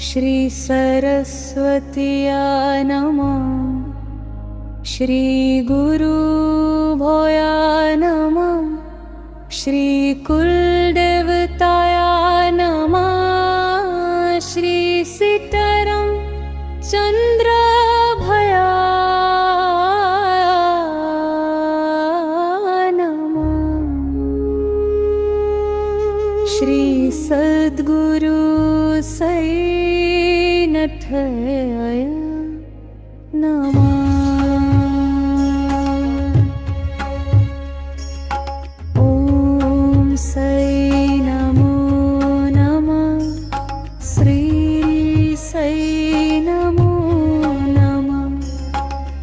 श्री सरस्वत्या नमः। श्री गुरु भोया नमः। श्री कुलदेवताया नमः। श्री सीताराम चंद्र भया नमः। श्री सद्गुरु सैनथय नमः। ओम सै नमो नमः। श्री सै नमो नमः।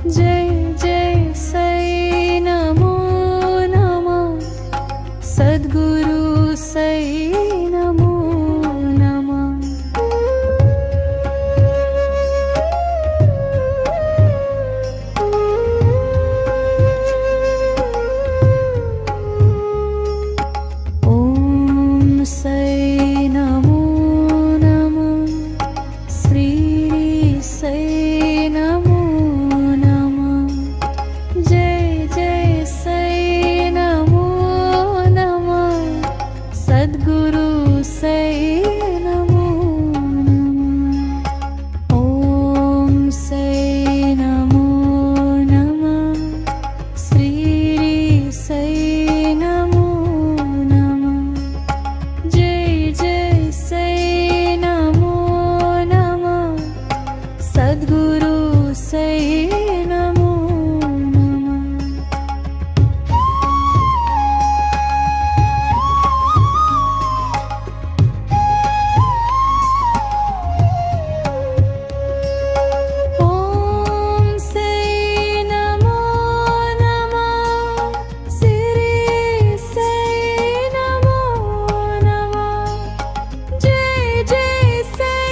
जय जय सै नमो नमः। सद्गुरु सै नमो नमः। ओम सै नमो नमः। श्री सै नमो नमः। जय जय सै नमो नमः। सद्गुरु सै नमो नमः। ओम सै नमो नमः। श्री सै नमो नमः। जय जय सै नमो नमः। सद्गुरु सै नमो नमः। ओम सै नमो नमः। श्री सै नमो नमः। जय जय सै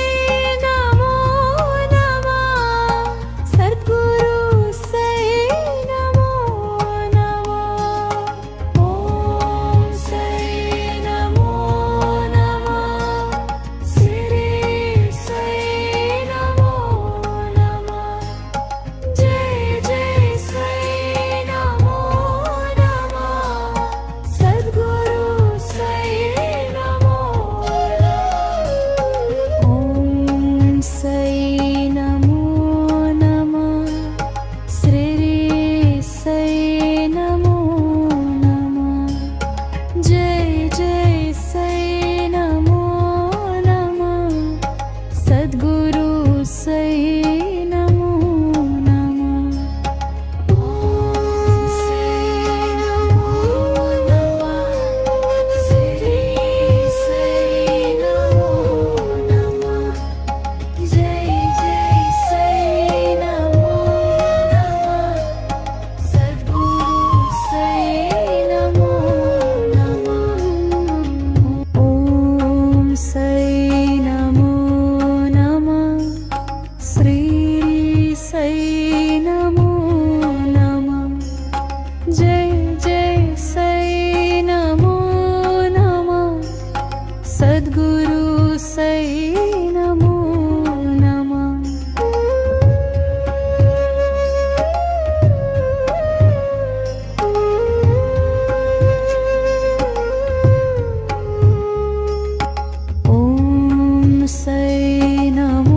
नमो नमः। सद्गुरु सै नमो नमः। ओम सै नमो नमः। श्री सै नमो नमः। जय जय सै नमो नमः। सद्गुरु सै नमो नमः। ओम सै नमो नमः। श्री सै नमो नमः। जय जय सै नमो नमः। सद्गुरु सै नमो नमः। ओम सै नमो नमः। श्री सै नमो नमः। जय जय सै नमो नमः। सद्गुरु सै नमो नमः। ओम सै नमो नमः। श्री सै नमो नमः। जय जय सै नमो नमः। सद्गुरु सै नमो नमः। ओम सै नमो